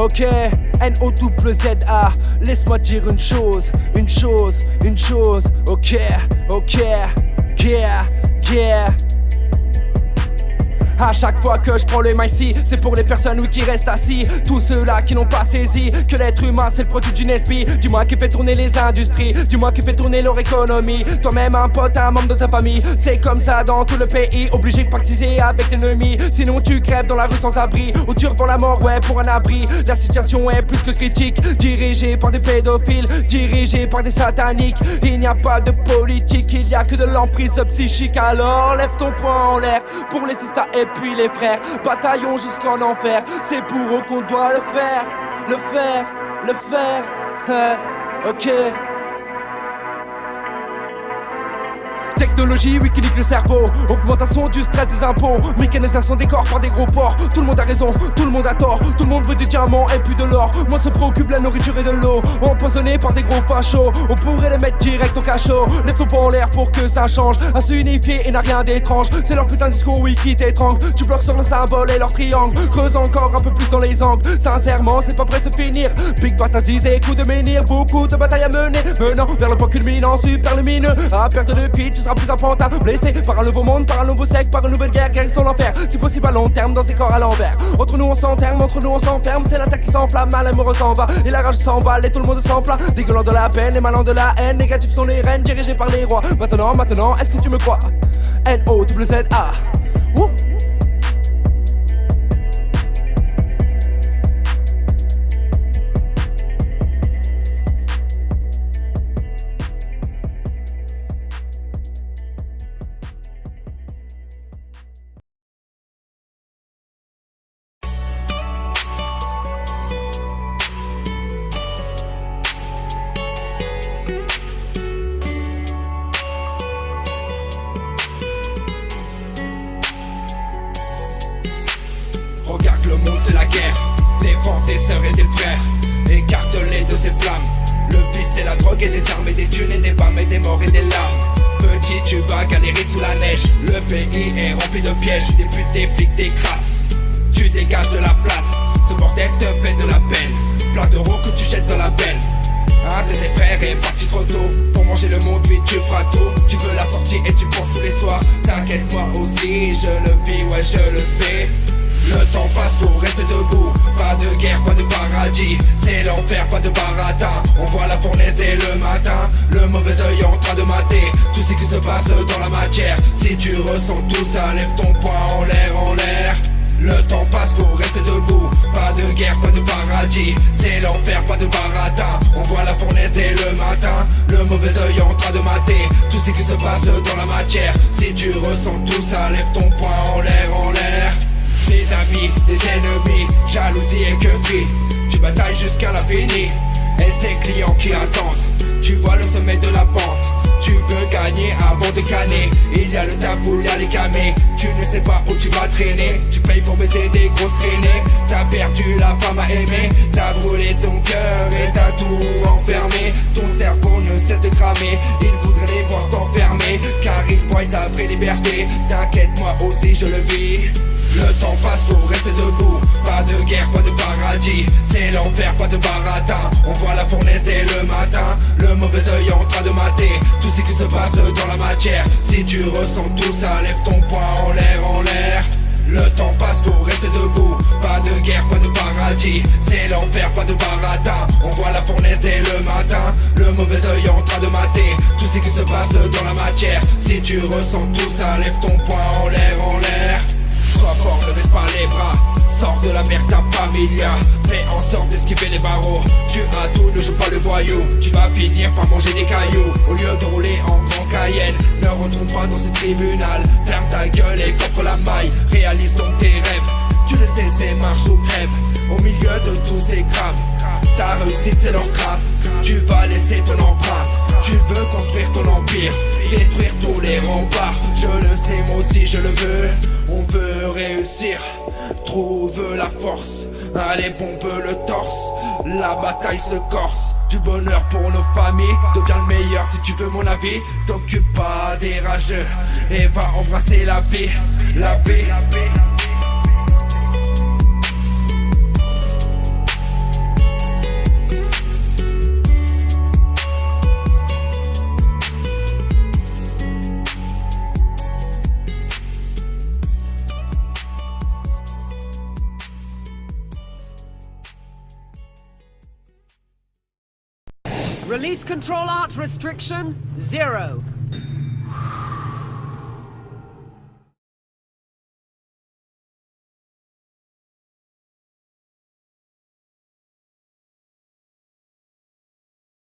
Ok, N-O-Z-A. Laisse-moi dire une chose. Ok, yeah. À chaque fois que je prends le MIC, c'est pour les personnes oui, qui restent assis. Tous ceux-là qui n'ont pas saisi que l'être humain c'est le produit d'une esprit. Dis-moi qui fait tourner les industries, dis-moi qui fait tourner leur économie. Toi-même un pote, un membre de ta famille, c'est comme ça dans tout le pays. Obligé de pactiser avec l'ennemi, sinon tu crèves dans la rue sans abri. Ou tu revends la mort, ouais, pour un abri. La situation est plus que critique, dirigée par des pédophiles, dirigée par des sataniques. Il n'y a pas de politique, il n'y a que de l'emprise psychique. Alors lève ton poing en l'air pour les sistas et puis les frères, bataillons jusqu'en enfer. C'est pour eux qu'on doit le faire. Ok. Technologie, oui qui nique le cerveau. Augmentation du stress des impôts. Mécanisation des corps par des gros porcs. Tout le monde a raison, tout le monde a tort. Tout le monde veut des diamants et puis de l'or. Moi se préoccupe la nourriture et de l'eau. Empoisonnés par des gros fachos. On pourrait les mettre direct au cachot. Lève ton poing en l'air pour que ça change. À s'unifier et n'a rien d'étrange. C'est leur putain de discours, oui qui t'étrangle. Tu bloques sur le symbole et leur triangle. Creuse encore un peu plus dans les angles. Sincèrement c'est pas prêt de se finir. Big bataille disait coup de menhir. Beaucoup de batailles à mener. Menant vers le point culminant super lumineux. À perte de pied tu seras plus enfantin. Blessé par un nouveau monde, par un nouveau siècle, par une nouvelle guerre, guerre sur l'enfer. Si possible à long terme, dans ces corps à l'envers. Entre nous on s'enterre, entre nous on s'enferme. C'est l'attaque qui s'enflamme, mal amoureux s'en va. Et la rage s'emballe et tout le monde s'en plaint. Dégueulant de la peine et malin de la haine. Négatifs sont les reines dirigées par les rois. Maintenant, est-ce que tu me crois? N-O-Z-A. Ouh. Regarde le monde c'est la guerre. Défends tes sœurs et tes frères. Écarte-les de ces flammes. Le vice c'est la drogue et des armes et des thunes et des balles et des morts et des larmes. Petit tu vas galérer sous la neige. Le pays est rempli de pièges. Des putes, des flics, des crasses. Tu dégages de la place. Ce bordel te fait de la peine. Plein d'euros que tu jettes dans la benne. Un de tes frères est parti trop tôt. Pour manger le monde, oui tu feras tout. Tu veux la sortie et tu penses tous les soirs. T'inquiète moi aussi, je le vis, ouais je le sais. Le temps passe, faut rester debout. Pas de guerre, pas de paradis. C'est l'enfer, pas de baratin. On voit la fournaise dès le matin. Le mauvais œil en train de mater tout ce qui se passe dans la matière. Si tu ressens tout ça, lève ton poing en l'air. Le temps passe, faut rester debout. Pas de guerre, pas de paradis. C'est l'enfer, pas de baratin. On voit la fournaise dès le matin. Le mauvais œil en train de mater tout ce qui se passe dans la matière. Si tu ressens tout ça, lève ton poing en l'air. Des amis, des ennemis, jalousie et queufrie. Tu batailles jusqu'à l'infini. Et ces clients qui attendent. Tu vois le sommet de la pente. Tu veux gagner avant de canner. Il y a le taf où il y a les camés. Tu ne sais pas où tu vas traîner. Tu payes pour baiser des grosses traînées. T'as perdu la femme à aimer. T'as brûlé ton cœur et t'as tout enfermé. Ton cerveau ne cesse de cramer. Il voudrait les voir t'enfermer, car il voit ta vraie liberté. T'inquiète moi aussi je le vis. Le temps passe, faut rester debout. Pas de guerre, pas de paradis. C'est l'enfer, pas de baratin. On voit la fournaise dès le matin. Le mauvais œil en train de mater tout ce qui se passe dans la matière. Si tu ressens tout ça, lève ton poing en l'air. Le temps passe, faut rester debout. Pas de guerre, pas de paradis. C'est l'enfer, pas de baratin. On voit la fournaise dès le matin. Le mauvais œil en train de mater tout ce qui se passe dans la matière. Si tu ressens tout ça, lève ton poing en l'air. Sois fort, ne baisse pas les bras. Sors de la merde ta familia. Fais en sorte d'esquiver les barreaux. Tu as tout, ne joue pas le voyou. Tu vas finir par manger des cailloux. Au lieu de rouler en grand Cayenne, ne retourne pas dans ce tribunal. Ferme ta gueule et coffre la maille. Réalise donc tes rêves. Tu le sais, c'est marche ou crève. Au milieu de tous ces crames, ta réussite c'est leur crâne. Tu vas laisser ton empreinte. Tu veux construire ton empire, détruire tous les remparts. Je le sais, moi aussi je le veux. On veut réussir, trouve la force. Allez bombe le torse, la bataille se corse. Du bonheur pour nos familles, deviens le meilleur si tu veux mon avis. T'occupe pas des rageux et va embrasser la vie. La vie. Release control art restriction 0.